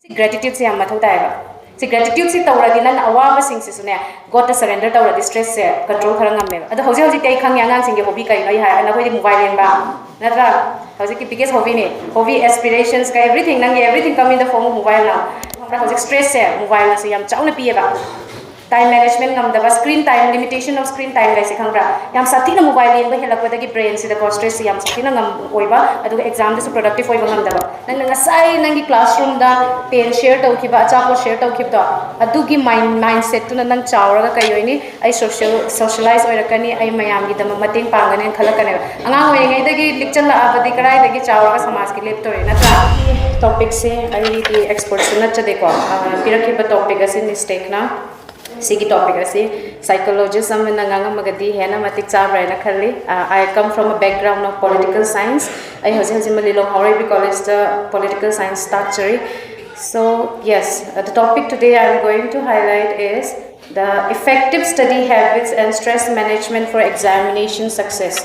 Gratitude se amma thauta ba. Si gratitude si tawra dinan awa ba sing si sune God ta surrender tawra di stress se control khara ngam me. Ado hoji hoji tai khang yang sing ge hobby kai ngai ha ana koi di mobile yen ba. Natra hoji ki biggest hobby ne. Hobby aspirations ka everything nang everything come in the form of mobile now. Pra hoji stress se mobile na se yam chauna pi ba. Time management ngam da ba screen time limitation of screen time lai se khang bra. Yam sathi na mobile yen ba helak ba da ki brain se da ko stress yam sathi na ngam oi ba adu exam da productive oi ba ngam da ba. Nang ngasai nang ki classroom da pen share tau ki ba achapo share tau ki da adu ki mindset tu na nang chawra ga kai oini ai socialize oi rakani ai mayam gi da mating pangane khalakane angang oi ngai da ki lecture la abadi karai da ki chawra ga samaj ki lep tori na ta topic se ai ki expert sunna cha de ko pirakhi ba topic ase mistake na sigi topic ase psychologist amna nganga magadi hena matik chabra na khalli I come from a background of political science I hoji Lilong Haoreibi college the political science structure. So yes, the topic today I am going to highlight is the effective study habits and stress management for examination success.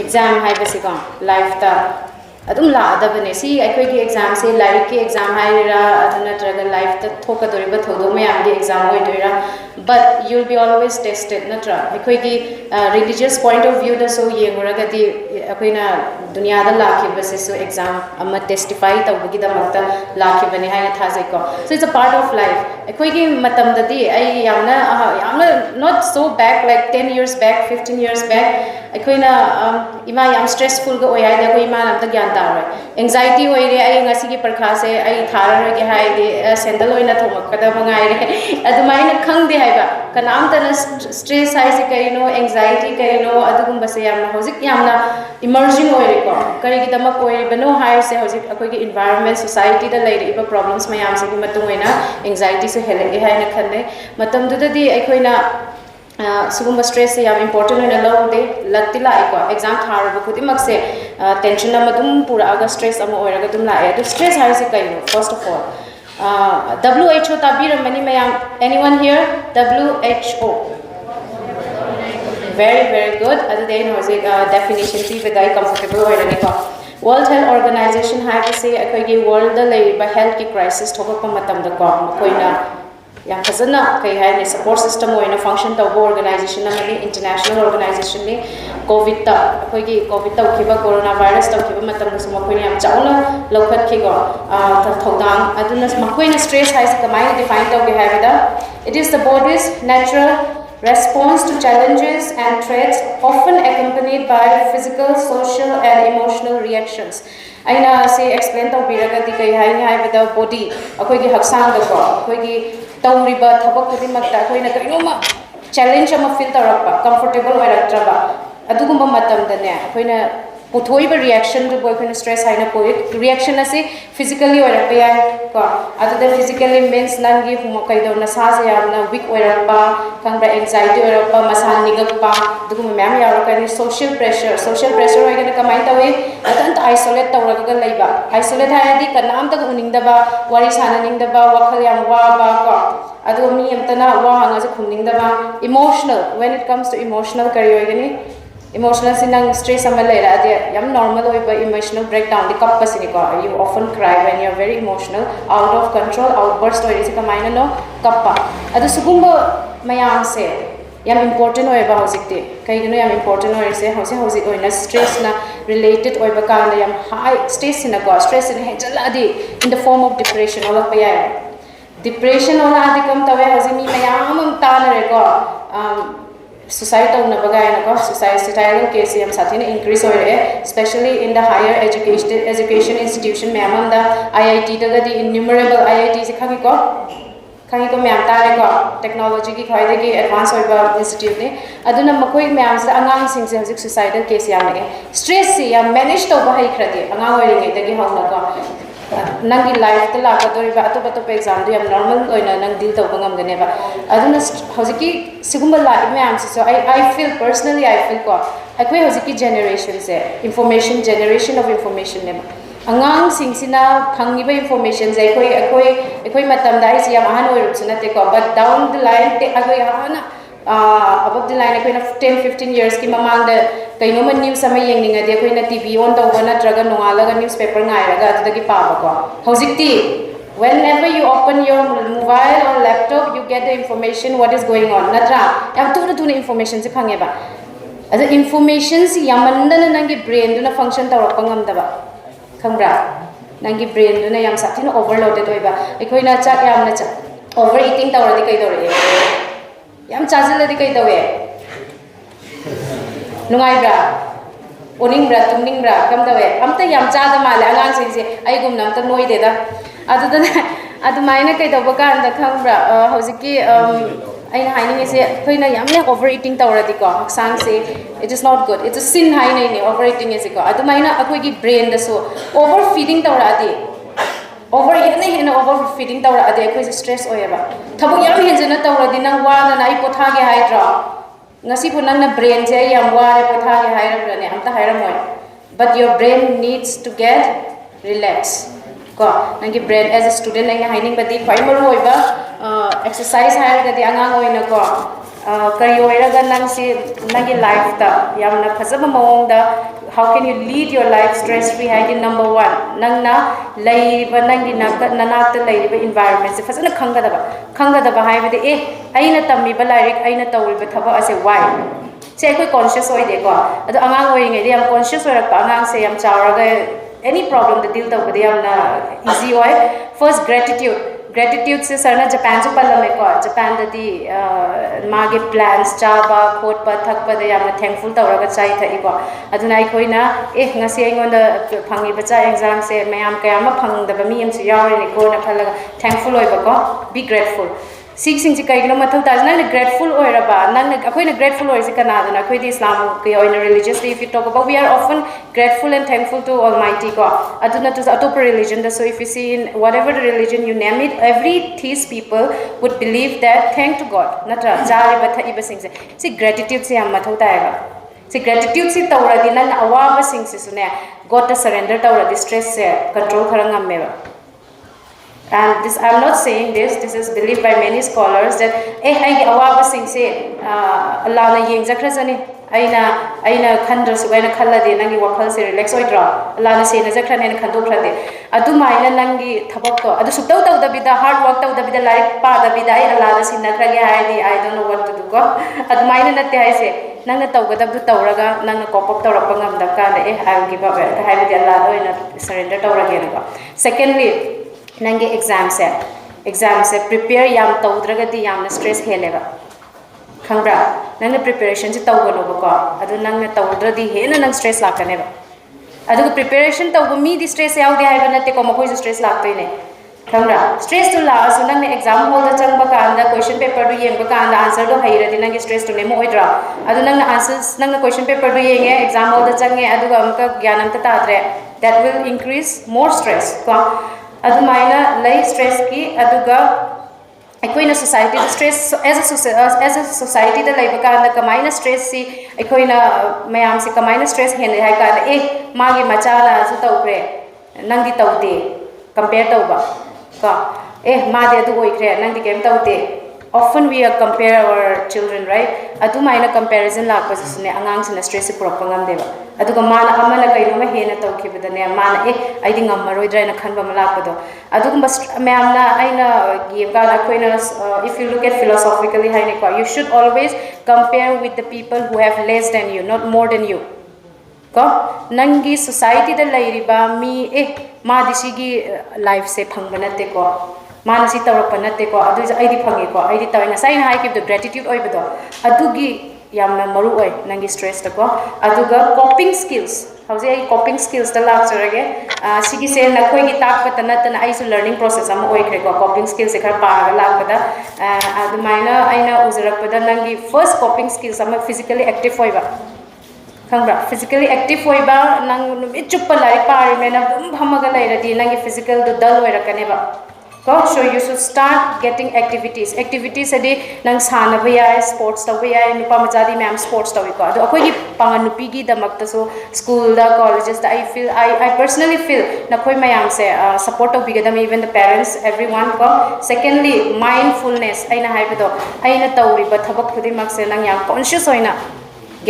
Exam hai basika life ta adum la adabane si aikoi ki exam se life ki exam haira aduna traga life ta thoka doriba thodo me am exam hoi doira but you will be always tested natra aikoi ki religious point of view da so yenguraga di akoina dunya da lakhi base so exam amma testify tawgi da makta lakhi bane haina thajai ko so it's a part of life aikoi ki matam da di ai yamna not so back like 10 years back 15 years back aikoina ima yam stressful ga oyai da ko ima nam ta gyan tar anxiety oi re ai ngasi ki parkha se ai thara re ge hai de sendal oina thomak kada bangai re adumai na khang de hai ba kanam ta stress hai se kai no anxiety kai no adugum ba se yam na hojik yam na emerging oi re ko kari gi tamak oi bano hai se hojik akoi ki environment society da lai re ba problems mayam se ki matung oina anxiety se hele ge hai na khanne matam du da di aikoina sugumba stress se yam important hoina lawde latti lai ko exam thar ba khudi mak se tension na madum pura aga stress ama oiraga dum lai adu stress har se kai no first of all 𝗕𝗏𝘂 tabirammani mayam anyone here 𝗕𝗏𝘂 very good adu de no se definition ti bedai comfortable oirani ko World Health Organization hai se akoi gi world da lai ba health ki crisis thokpa matam da ko koina yang fazana kai hai ne support system oina function tawbo organization amani international organization ni covid ta koi gi covid ta khiba coronavirus ta khiba matam da suma koi yam chauna lokhat ki go thodang aduna makoi na stress hai se kamai define taw ge hai da it is the body's natural response to challenges and threats often accompanied by physical social and emotional reactions aina se explain taw biraga di kai hai ni hai da body akoi gi haksang da ko akoi gi tawriba thabak khudi makta koina kainoma challenge ama feel tarapa comfortable oiratraba adugumba matam da ne koina puthoiba reaction do boy koina stress haina poet reaction ase physically oirapa ya ko adu da physically means nangi huma kaido na sa se yamna weak oirapa kangra anxiety oirapa masan nigakpa dugum ma'am yaraka ni social pressure oigana kamai tawe adan isolate tawraga leiba isolate hayadi kanam ta uningda ba wari sana ningda ba wakhal yam wa ba ko adu mi amtana wa hanga se khumningda ba emotional when it comes to emotional career oigani emotional sinang stress ama leira ade yam normal oi ba emotional breakdown di kappa sini ko you often cry when you are very emotional out of control outburst oi se kamaina no kappa adu sugumba mayam se yam important oi ba hojikte kai gino yam important oi se hojik oi na stress na related oi ba kan yam high stress ina ko stress in hejala di in the form of depression ola pa ya depression ola adi kam tawe hojimi mayam ta na re ko society na bagay na ko societal case yam sathina increase hoye especially in the higher education institution me amam da IIT daga di innumerable IIT se khangi ko me am tare ko technology ki khoi de ki advance hoiba institute ne aduna makoi me am sa angang sing se hojik societal case yam ne stress se yam manage to ba hai khrati angang oi ringai de ki hawna ko nangi life ta la ka dori ba to exam do yam normal oina nang deal to bangam gane ba aduna hojiki sigumba life me am so I feel personally I feel ko akoi hojiki generation se information generation of information ne angang sing sina phangiba information je akoi matam dai si yam ahan oirup suna te ko but down the line te akoi hana above the line akoi na 10-15 years ki mamang da kaino ma news ama yengninga de akoi na TV on da wana traga nongala ga newspaper ngai raga adagi pa ba ko hojikti Whenever you open your mobile or laptop, you get the information what is going on. Natra, yam tuna information si khange ba. As information si yamandana nangi brain do na function tawra pangam daba. Khangbra. Nangi brain do na yam satin overloaded oi ba. Ekoi na chak yam na chak. Overeating tawra di kai dore. Yam chazila di kai dore. Nungai bra. Oning bra, tumning bra, kam dawe. Amta yam chada male angang sing si ai gum nam ta noi de da. Adu maina kai daw ba kan da khang bra hojiki aina haini se khoina yamne overeating tawradi ko haksang se it is not good. It's a sin haini ni overeating is ko. Adu maina akoi gi brain da so overfeeding tawradi. Overfeeding tawradi akoi stress oyaba. Thabuk yam henjana tawradi nang wa na ai potha ge haidra. Ngasi pu nang na brain je yam wa re potha ge haira ne amta haira moi. But your brain needs to get relaxed. Nangi brain as a student nang hiding badi khoi maru oiba exercise hire gadi angang oina ko kari oiraga nang si nangi life ta yamna phajaba mawong da how can you lead your life stress free haidi number 1 nang na laiba nangi nanak ta laiba environment se phajana khangada ba haibade aina tammi ba lyric aina tawriba thaba ase why se koi conscious oi de ko adu angang oi ngai yam conscious oirak pa angang se yam chawraga any problem the deal with easy oil. First, gratitude se sarna Japan so palame ko Japan da di mage plans chaba khotpa thakpa da yamna thankful tawraga chai thai ko aduna ai khoina ngasi aingon da phangi bacha exam se mayam kayama phang da ba mi am su yawi ni ko na khalaga thankful oi ba ko be grateful. Sikh sing kai no mathau ta na grateful oiraba nang akoi na grateful oir sikana na akoi di Islam ke oina religiously if you talk about we are often grateful and thankful to Almighty God aduna to atop religion so if you see in whatever the religion you name it every theist people would believe that thank to God natra jari ba thai ba sing se si gratitude se am mathau ta ga si gratitude si tawra di nan awa ba sing se sune God ta surrender tawra di stress se control kharang am me ba. And this, I am not saying this. This is believed by many scholars that ai awaba sing se Allah na yengjakhrajani aina khandra su gaina khallade nangi wakhal se relax oidra Allah na se na jakhrane na khandokhrade adu maina nangi thabak ko adu subtau tau da bida hard work tau da bida like pa da bida ai Allah na sinna khrage haidi I don't know what to do ko adu maina natte hai se nanga tawgadab du tawraga nanga cop up tawrappa ngam da ka I will give up ka haidi Allah do ina surrender tawrage na ko. Secondly, nange exam se prepare yam tawdragati yamna stress helega khangbra nangna preparation se tawgano ba ko adu nangna tawdradi hena nang stress lakane ba adu preparation tawgo mi di stress yaudi haiba natte ko makoi stress laktoi ne khangbra stress to la so nangna exam hall da changba kanda question paper du yengba kanda answer do hairadi nange stress to ne mo oidra adu nangna answers nangna question paper du yenge exam hall da change adu amka gyanam ta tadre that will increase more stress ko adumaina lay stress ki aduga aikoina society the stress as a society da laiba kana kamaina stress si aikoina mayam si kamaina stress hen hai kana magi machala su tawkre nangdi tawde compare tawba ka ma de adu oikre nangdi kem tawde often we compare our children right adumaina comparison la pasune angang sina stress propangam deba aduga mana amana kaino ma hena tawkhibadane mana aidi ngamaroidra na khanba malakado adugumba mayamna aina gibga koina if you look at philosophically haine you should always compare with the people who have less than you not more than you ko nangi society da lairiba mi ma disigi life se phangba natte ko mana si tawrappa natte ko adu aidi phangi ko aidi tawina sai na haikib the gratitude oibado adugi yamna maru oi nangi stress ta ko aduga coping skills hauze ai coping skills ta lak charage sigi se na khoi gi tak pa tanat na ai su learning process am oi khre ko coping skills se khar pa ga lak pada adu maina aina ujarak pada nangi first coping skills am physically active oiba khangbra physically active oiba nang numi chuppa lai pari mena dum bhamaga lairadi nangi physical du dal oirakane ba so you should start getting activities adi nang sana bhai sports ta bhai nupa majadi ma'am sports ta ko ado akoi gi pangan nupi gi damakta so school da colleges da I personally feel na khoi mayam se support of bigadam even the parents everyone ko secondly mindfulness aina haibedo aina tawri ba thabak khudi mak se nang yang conscious hoina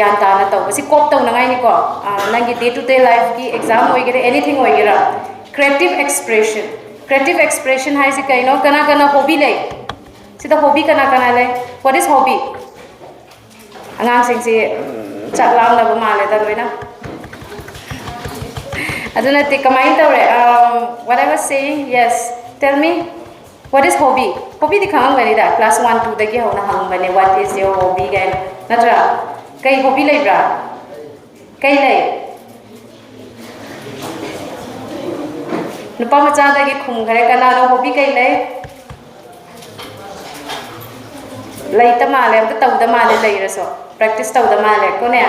gyan ta na taw si kop taw na ngai ni ko nang gi day to day life ki exam hoigere anything hoigera creative expression creative expression hai si kaino kana hobby lei sida hobby kana lei what is hobby angang sing si chaklam na ba male da loina aduna te kamai tawre what I was saying yes tell me what is hobby hobby di khang bani da class 1 2 da gi hona hang bani what is your hobby ga natra kai hobby lei bra kai lei nupa macha da gi khum khare kana no hobby kai lei ta male am ta da male lei raso practice ta da male ko ne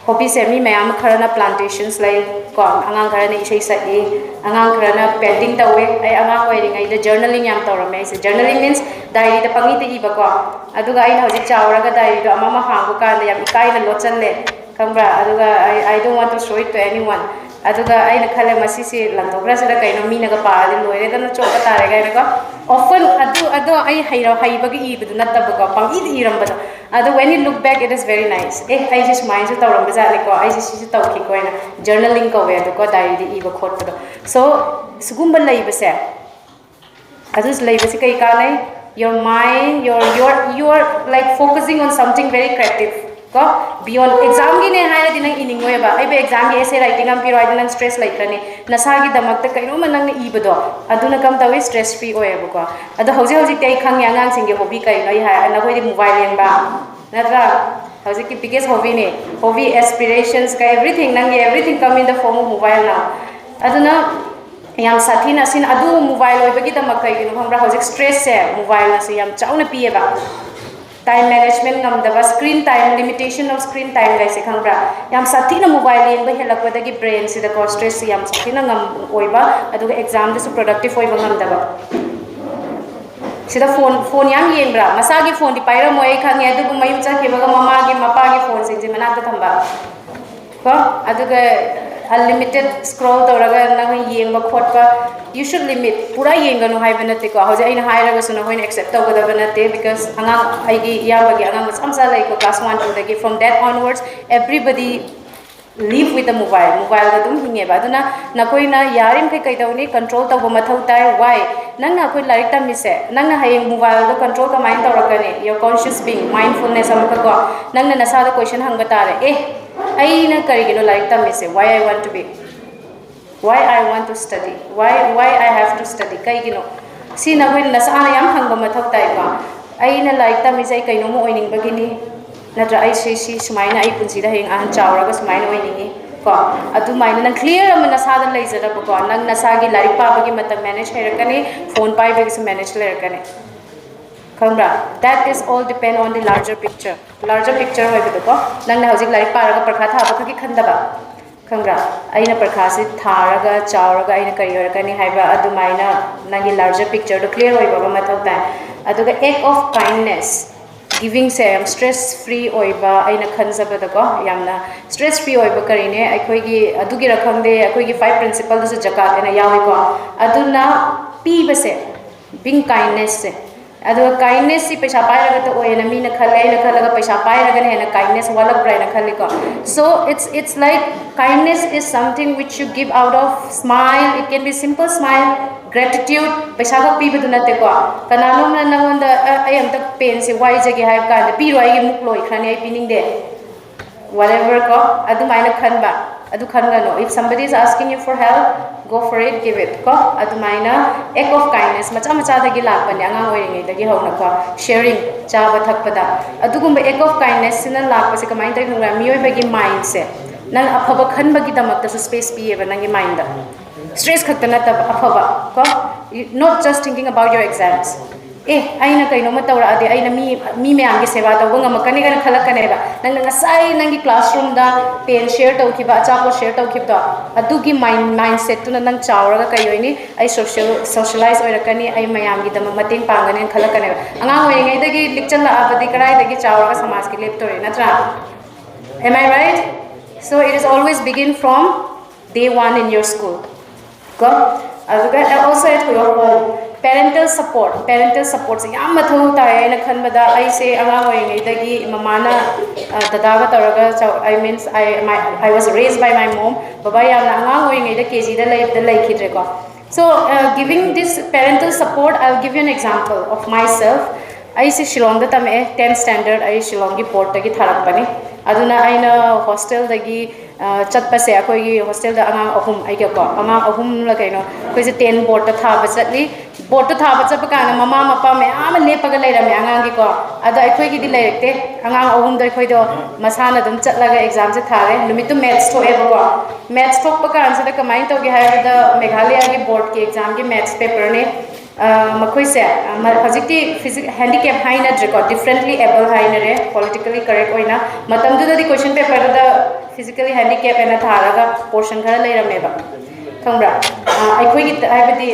hobby se mi mayam kharana plantations lai ko angang kharana isai sai angang kharana painting ta we ai angang wai ringai da journaling yam tawra me se journaling means diary da pangi te iba ko aduga ai na hoji chawra ga diary do ama ma hangu ka da yam ikai na lochal le kambra aduga I don't want to show it to anyone aduga ai na khale masi se langdokra se da kaino mi na ga pa de loire da na choka tare ga ko often adu ai haira haiba gi ibu na tab ko pangi di iram ba adu when you look back it is very nice I just mind to tawram ba ni ko I just si taw ki ko na journaling ko we adu ko diary di iba khot do so sugumba lai ba se adu lai ba se kai ka nai your mind your like focusing on something very creative ko beyond exam gi ne hai din nang ining we ba ai be exam gi essay writing am piro ai nang stress like kani nasa gi damak ta kaino man nang i bado aduna kam tawi stress free oye ba ko adu hoji tai khang yang ngang sing gi hobby kai noi hai na hoi di mobile yang ba natra hoji ki biggest hobby ne hobby aspirations ka everything nang everything come in the form of mobile now aduna yam sathi na sin adu mobile oi ba gi damak kai no khambra hoji stress se mobile na se yam chauna pi ba time management ngam da screen time limitation of screen time gaise khangbra yam sathi na mobile yen ba helak da gi brain si da ko stress yam sathi na ngam oiba aduga exam da su productive oiba ngam da ba sida phone yam yen bra masa gi phone di paira moi khange aduga mayum cha ke ba mama gi mapa gi phone sing ji mana da thamba ko aduga unlimited scroll tawraga nang yeng ba khot ba you should limit pura yenga no hai banate ko hoje aina hai raga suna hoin accept tawga da banate because angang ai gi ya ba gi angang samsa lai ko class 1 2 da from that onwards everybody live with the mobile da dum hinge ba duna na koi na yarim kai dawni control tawba mathau tai why nang na koi larik tam mise nang na hayeng mobile do control ka mind tawrakani your conscious being mindfulness amka ko nang na nasa da question hangba tare aina karigino larik tam mise why I want to be why I want to study why I have to study kaigino si na hoin nasa ana yam hangba mathau tai ba aina larik tam mise kaino mo oining bagini natra ai si sumaina ai punsi da heng an chawra ga sumaina oiningi ko adu maina nang clear am nasa da leizara ba ko nang nasa gi larik pa bagi matam manage herakani phone pai bagi su manage lerakani kambra that is all depend on the larger picture hoy bi ko nang na hojik larik pa ra prakha tha ba ki khanda ba kambra aina prakha si tharaga chawraga aina kari herakani haiba adu maina nang gi larger picture do clear hoy ba mathau ta adu ga act of kindness giving se stress free oiba aina khanjaba da ko yamna stress free oiba karine akhoi gi adugi rakhangde akhoi gi 5 principle da jakat ena yawi ko aduna pi base being kindness se adu kindness si paisa pai raga to oena mi na khala ga paisa pai raga ne na kindness wala prai na khali ko so it's like kindness is something which you give out of smile it can be simple smile gratitude paisa ga pi badu nate ko kananom na nangonda I am tak pen se wai jage hai ka de pi roi gi muk loi khrani ai pining de whatever ko adu maina khanba adu khanga no if somebody is asking you for help go for it give it ko adu maina act of kindness macha da gi lak ban yang oi ngai da gi hona ko sharing cha ba thak pada adu gumba act of kindness sina lak pa se kamai tai khunga mioi ba gi mind se nang aphaba khan ba gi damak ta space pi e ba nang gi mind da stress khaktana tab aphaba ko not just thinking about your exams aina kaino ma tawra ade aina mi me angi seva tawba ngamakani kana khalakane ba nang ngasai nangi classroom da pen share tawkiba acha share tawkibda adugi mindset tuna nang chawra ga kayoini ai socialize oirakani ai mayam gi dama mating pangane khalakane anga hoi ngai dagi lecture la abadi karai dagi chawra ga samaj ki lep tori natra am I right so it is always begin from day 1 in your school go also at your home parental support se yam mathau ta ai na khan bada ai se anga hoi ngai dagi mamana dada ga taraga I was raised by my mom baba ya na anga hoi ngai da kg da lai khidre ko So giving this parental support, I'll give you an example of myself. I see Shillong da tame 10th standard I Shillong gi port gi tharak pani aduna aina hostel dagi chat pa se akoi hostel da angang ahum ai ga ko angang ahum la kaino koi se 10 board ta tha ba chatli board ta tha ba chap ka na mama mapa me am le pa ga lai ra me angang gi ko ada akoi gi di lai rekte angang ahum da koi do masana dum chat la ga exam se thare numit tu maths to e ba ko maths thok pa kan se da kamai to gi ha da Meghalaya gi board ki exam gi maths paper ne Makoise, Hajiki handicap high record, differently able high politically correct oina. Matamdu the question paper the physically handicap and a tharaga portion later meba. Kambra. I quit I the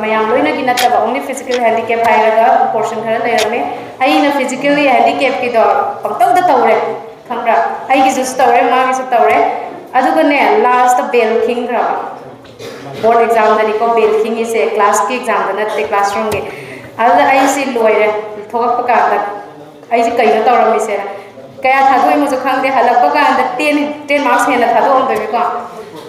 Mayamloina Ginataba only physical handicap high portion later me. I in a physically handicapped kiddo, Pantau the Taure. Kambra. I is a story, Mark is a Taure. Adugane last the bell king grab. Board exam that ko 𝗕𝗫𝗂 is a class ki exam na te classroom ge ada ai si loire thogak pa ka da ai si kai na tawra mi se kaya thadu mo jo khang de halak pa ka da 10 marks hena thadu om de ko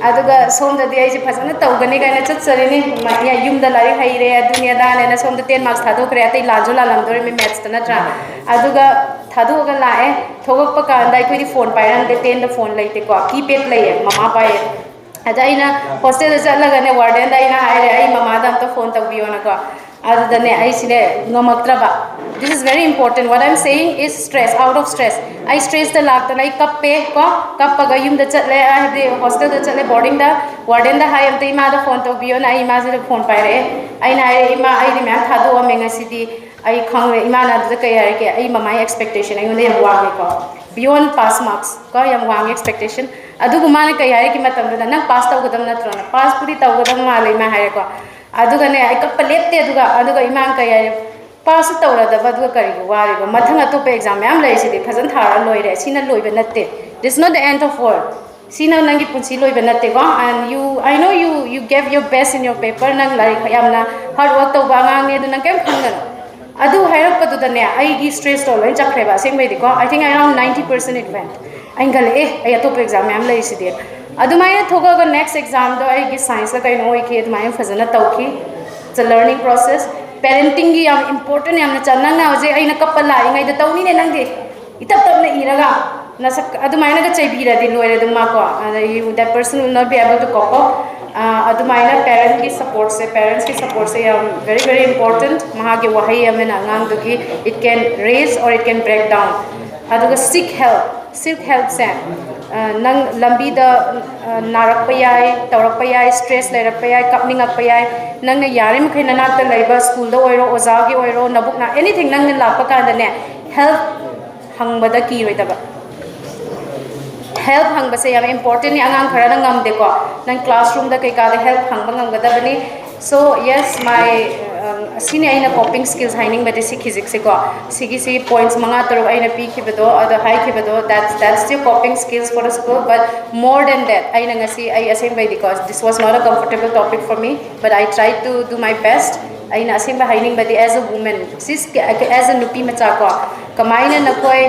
aduga som da de ai si phasana tawgani kai na chat sari ni ya yum da lari hai re dunia da ne na som da 10 marks thadu kre atai lajo la lam dore mi maths ta na tra aduga thadu ga la e thogak pa ka da ko di phone pai ran de 10 da phone lai te ko keypad lai mama pai Adaina hostel chatlaga warden daina haire ai mama dam to phone tawbiyo na ko adane ai sile ngomaktraba. This is very important. What I'm saying is stress, out of stress. I stress the lag tanai kappe ko kappaga yum da chatle I have the hostel da chatle boarding da warden da hai am te ma da phone tawbiyo na ai ma se phone pai re ai na ai ma ai di ma thadu am nga sidi ai khangre imana da kai hai ke ai mama expectation ai ne wa ko beyond pass marks ko yam wang expectation adugu mane kai hari ki matam da nang pass taw gadam natro na pass puri taw gadam ma lai ma hari ko aduga ne ai kapalette aduga imang kai hari pass taw ra da aduga kari ko wari ko mathang atope exam yam lai si de phazan thara loire sina loibe natte. This is not the end of world. Sina nangi punsi loibe natte ko and I know you gave your best in your paper nang lai yam na hard work taw ba ngang ne du nang kem khangana adu hairap padu da ne ai gi stress to loi chakreba sing me ko I think around 90% it went angle I atop exam am lai sidit adumai thoga ga next exam do I gi science la kai no ke adumai fazana tawki. It's a learning process. Parenting gi am important yam na channa na je ai na kapala ngai da tawni ne nang de itap tap na iraga na sak adumai na ga chaibi ra di loire dum ma ko that person will not be able to cope up. Adumai na parents ki support se very very important maha ge wahai amena ngang do ki it can raise or it can break down. Aduga seek help se nang lambi da narak pa yai tawrak pa yai stress lairak pa yai kapning up pa yai nang na yari mkhay na nak ta laiba school da oiro oza gi oiro nabuk na anything nang na lapa ka da ne help hang bada ki roi da ba help hang ba se yam important ni angang khara na ngam de ko nang classroom da kai ka da help hang ba ngam ga da bani. So yes, my sini aina coping skills haining but 𝗕𝗫𝗂 sigi points manga taru aina pi khibedo ada high khibedo that's your coping skills for the school. But more than that aina ngasi I assemble because this was not a comfortable topic for me, but I tried to do my best. Aina assemble haining but as a woman as a nupi macha ko kamaina na koi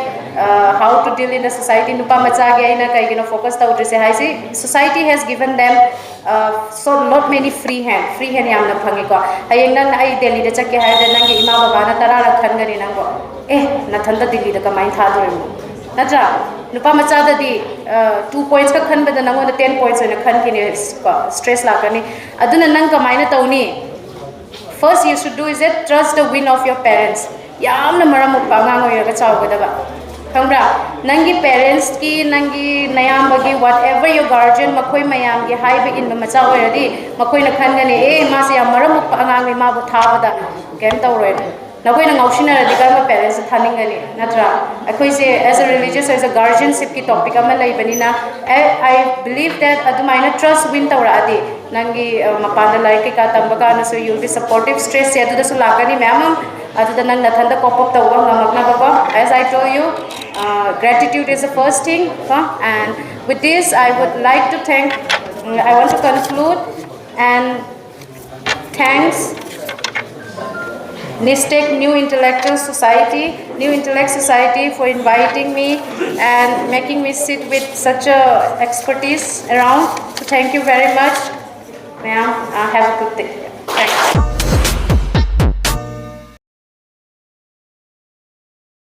how to deal in the society nupa macha ge aina kai focus ta udre se hai si society has given them so not many free hand yam na phangi ko ayeng nang ai Delhi da chake hai da nang ima baba na tara ra khan gani nang ko na thanda Delhi da kamai tha do mu natra nupa macha da di 2 points ka khan ba da nang 10 points na khan ki ne stress la kani aduna nang kamai na tawni. First you should do is that trust the win of your parents. Yam na maram pa ngang oy ga chaw ga da ba kambra nangi parents ki nangi nayam bagi whatever your guardian makoi mayam gi haibe in macha oiradi makoi na khan gani ma se maram pa ngang ma bu tha bada kem tawroi na koi na ngaushina radi ka ma parents thaning gani natra akoi se as a religious as a guardianship ki topic ama lai bani na I believe that adumaina trust win tawra adi nangi mapanda lai ka tamba ka na so you'll be supportive stress se adu da su lagani ma'am adu da nang nathanda cop up tawga ngamakna ba as I told you gratitude is the first thing and with this I would like to I want to conclude and thanks NISTEC New Intellectual Society for inviting me and making me sit with such a expertise around. So thank you very much, ma'am. Have a good day. Thanks.